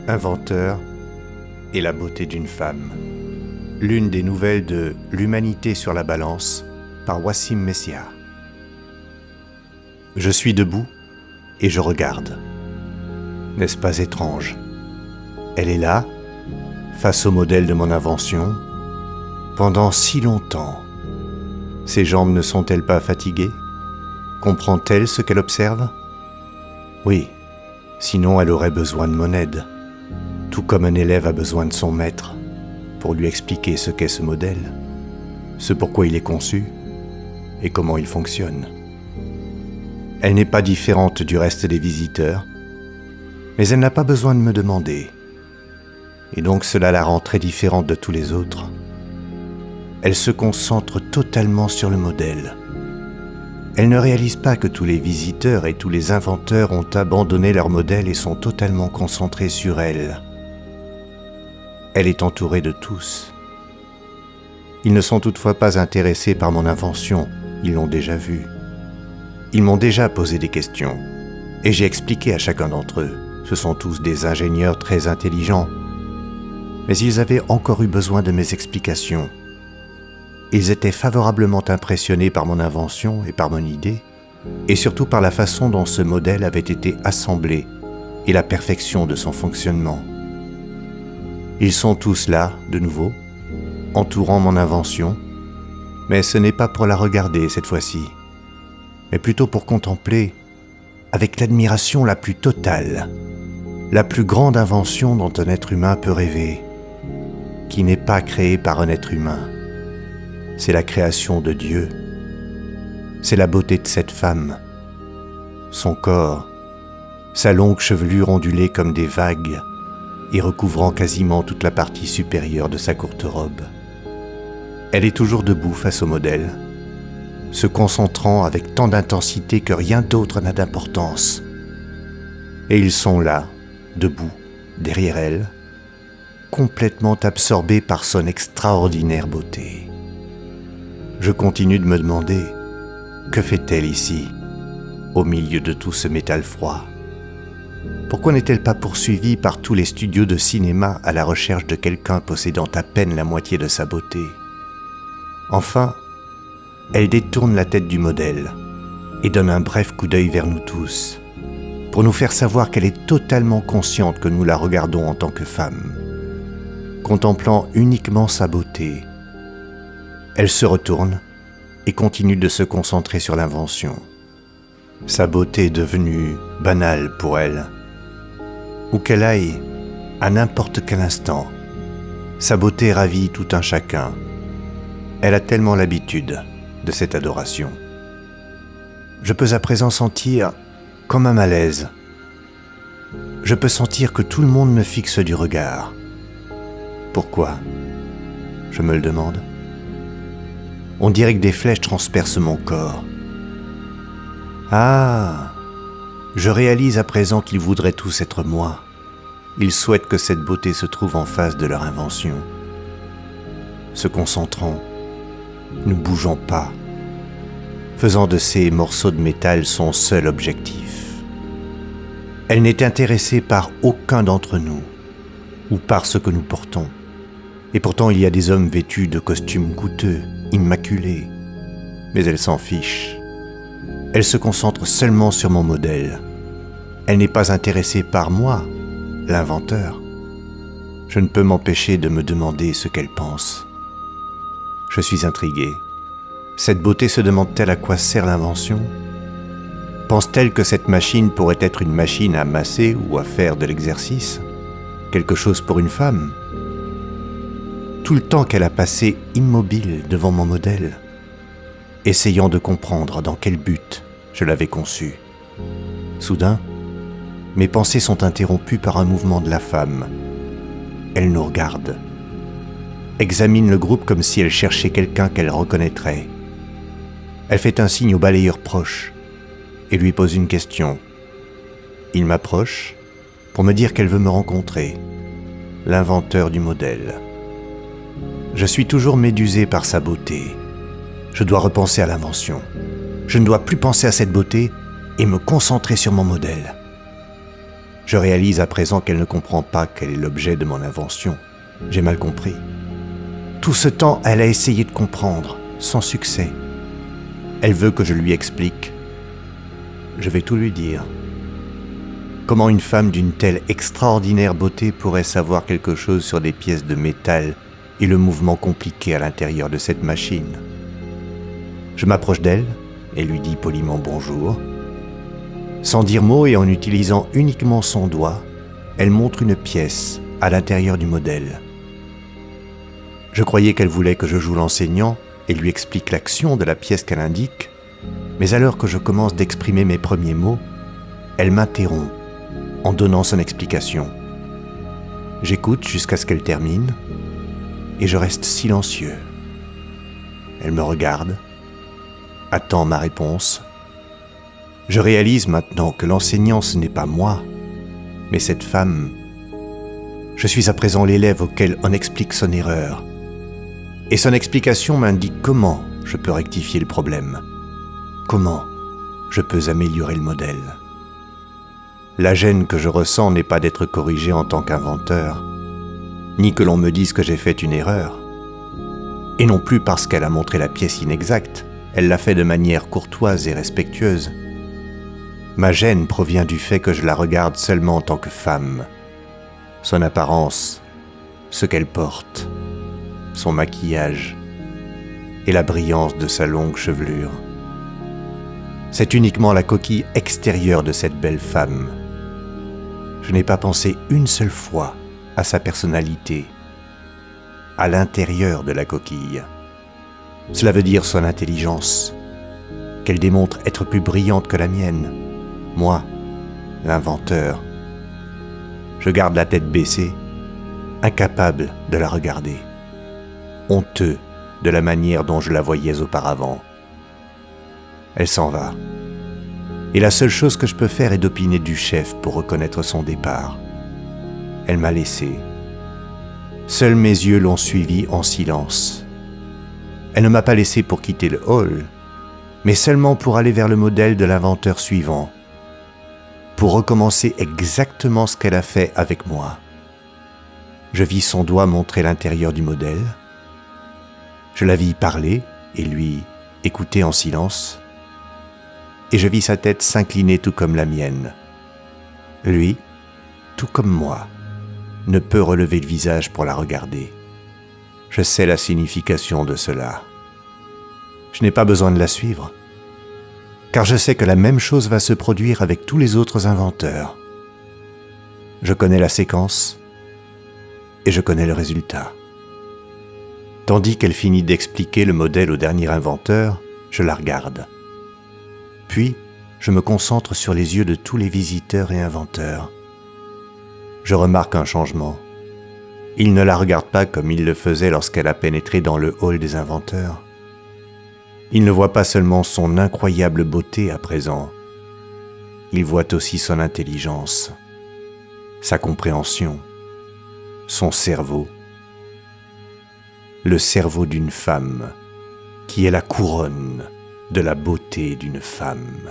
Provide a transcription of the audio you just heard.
inventeur et la beauté d'une femme. L'une des nouvelles de L'humanité sur la balance par Wassim Messia. Je suis debout et je regarde. N'est-ce pas étrange? Elle est là, face au modèle de mon invention, pendant si longtemps. Ses jambes ne sont-elles pas fatiguées? Comprend-elle ce qu'elle observe? Oui, sinon elle aurait besoin de mon aide, tout comme un élève a besoin de son maître, pour lui expliquer ce qu'est ce modèle, ce pourquoi il est conçu et comment il fonctionne. Elle n'est pas différente du reste des visiteurs, mais elle n'a pas besoin de me demander, et donc cela la rend très différente de tous les autres. Elle se concentre totalement sur le modèle. Elle ne réalise pas que tous les visiteurs et tous les inventeurs ont abandonné leur modèle et sont totalement concentrés sur elle. Elle est entourée de tous. Ils ne sont toutefois pas intéressés par mon invention, ils l'ont déjà vue. Ils m'ont déjà posé des questions, et j'ai expliqué à chacun d'entre eux. Ce sont tous des ingénieurs très intelligents, mais ils avaient encore eu besoin de mes explications. Ils étaient favorablement impressionnés par mon invention et par mon idée, et surtout par la façon dont ce modèle avait été assemblé et la perfection de son fonctionnement. Ils sont tous là, de nouveau, entourant mon invention, mais ce n'est pas pour la regarder cette fois-ci, mais plutôt pour contempler, avec l'admiration la plus totale, la plus grande invention dont un être humain peut rêver, qui n'est pas créée par un être humain. C'est la création de Dieu. C'est la beauté de cette femme, son corps, sa longue chevelure ondulée comme des vagues et recouvrant quasiment toute la partie supérieure de sa courte robe. Elle est toujours debout face au modèle, se concentrant avec tant d'intensité que rien d'autre n'a d'importance. Et ils sont là, debout, derrière elle, complètement absorbés par son extraordinaire beauté. Je continue de me demander, que fait-elle ici, au milieu de tout ce métal froid? Pourquoi n'est-elle pas poursuivie par tous les studios de cinéma à la recherche de quelqu'un possédant à peine la moitié de sa beauté? Enfin, elle détourne la tête du modèle et donne un bref coup d'œil vers nous tous, pour nous faire savoir qu'elle est totalement consciente que nous la regardons en tant que femme, contemplant uniquement sa beauté. Elle se retourne et continue de se concentrer sur l'invention. Sa beauté est devenue banale pour elle. Où qu'elle aille, à n'importe quel instant, sa beauté ravit tout un chacun. Elle a tellement l'habitude de cette adoration. Je peux à présent sentir comme un malaise. Je peux sentir que tout le monde me fixe du regard. Pourquoi? Je me le demande. On dirait que des flèches transpercent mon corps. Ah, je réalise à présent qu'ils voudraient tous être moi. Ils souhaitent que cette beauté se trouve en face de leur invention. Se concentrant, ne bougeant pas, faisant de ces morceaux de métal son seul objectif. Elle n'est intéressée par aucun d'entre nous, ou par ce que nous portons. Et pourtant il y a des hommes vêtus de costumes coûteux, immaculée, mais elle s'en fiche. Elle se concentre seulement sur mon modèle. Elle n'est pas intéressée par moi, l'inventeur. Je ne peux m'empêcher de me demander ce qu'elle pense. Je suis intrigué. Cette beauté se demande-t-elle à quoi sert l'invention? Pense-t-elle que cette machine pourrait être une machine à masser ou à faire de l'exercice? Quelque chose pour une femme? Tout le temps qu'elle a passé immobile devant mon modèle, essayant de comprendre dans quel but je l'avais conçu. Soudain, mes pensées sont interrompues par un mouvement de la femme. Elle nous regarde, examine le groupe comme si elle cherchait quelqu'un qu'elle reconnaîtrait. Elle fait un signe au balayeur proche et lui pose une question. Il m'approche pour me dire qu'elle veut me rencontrer, l'inventeur du modèle. Je suis toujours médusé par sa beauté. Je dois repenser à l'invention. Je ne dois plus penser à cette beauté et me concentrer sur mon modèle. Je réalise à présent qu'elle ne comprend pas quel est l'objet de mon invention. J'ai mal compris. Tout ce temps, elle a essayé de comprendre, sans succès. Elle veut que je lui explique. Je vais tout lui dire. Comment une femme d'une telle extraordinaire beauté pourrait savoir quelque chose sur des pièces de métal et le mouvement compliqué à l'intérieur de cette machine? Je m'approche d'elle et lui dis poliment bonjour. Sans dire mot et en utilisant uniquement son doigt, elle montre une pièce à l'intérieur du modèle. Je croyais qu'elle voulait que je joue l'enseignant et lui explique l'action de la pièce qu'elle indique, mais à l'heure que je commence d'exprimer mes premiers mots, elle m'interrompt en donnant son explication. J'écoute jusqu'à ce qu'elle termine et je reste silencieux. Elle me regarde, attend ma réponse. Je réalise maintenant que l'enseignant, ce n'est pas moi, mais cette femme. Je suis à présent l'élève auquel on explique son erreur. Et son explication m'indique comment je peux rectifier le problème, comment je peux améliorer le modèle. La gêne que je ressens n'est pas d'être corrigé en tant qu'inventeur, ni que l'on me dise que j'ai fait une erreur. Et non plus parce qu'elle a montré la pièce inexacte, elle l'a fait de manière courtoise et respectueuse. Ma gêne provient du fait que je la regarde seulement en tant que femme. Son apparence, ce qu'elle porte, son maquillage et la brillance de sa longue chevelure. C'est uniquement la coquille extérieure de cette belle femme. Je n'ai pas pensé une seule fois à sa personnalité, à l'intérieur de la coquille. Cela veut dire son intelligence, qu'elle démontre être plus brillante que la mienne. Moi, l'inventeur. Je garde la tête baissée, incapable de la regarder, honteux de la manière dont je la voyais auparavant. Elle s'en va. Et la seule chose que je peux faire est d'opiner du chef pour reconnaître son départ. Elle m'a laissé. Seuls mes yeux l'ont suivi en silence. Elle ne m'a pas laissé pour quitter le hall, mais seulement pour aller vers le modèle de l'inventeur suivant, pour recommencer exactement ce qu'elle a fait avec moi. Je vis son doigt montrer l'intérieur du modèle. Je la vis parler et lui écouter en silence. Et je vis sa tête s'incliner tout comme la mienne. Lui, tout comme moi, ne peut relever le visage pour la regarder. Je sais la signification de cela. Je n'ai pas besoin de la suivre, car je sais que la même chose va se produire avec tous les autres inventeurs. Je connais la séquence et je connais le résultat. Tandis qu'elle finit d'expliquer le modèle au dernier inventeur, je la regarde. Puis, je me concentre sur les yeux de tous les visiteurs et inventeurs. Je remarque un changement. Ils ne la regardent pas comme ils le faisaient lorsqu'elle a pénétré dans le hall des inventeurs. Ils ne voient pas seulement son incroyable beauté à présent. Ils voient aussi son intelligence, sa compréhension, son cerveau. Le cerveau d'une femme qui est la couronne de la beauté d'une femme.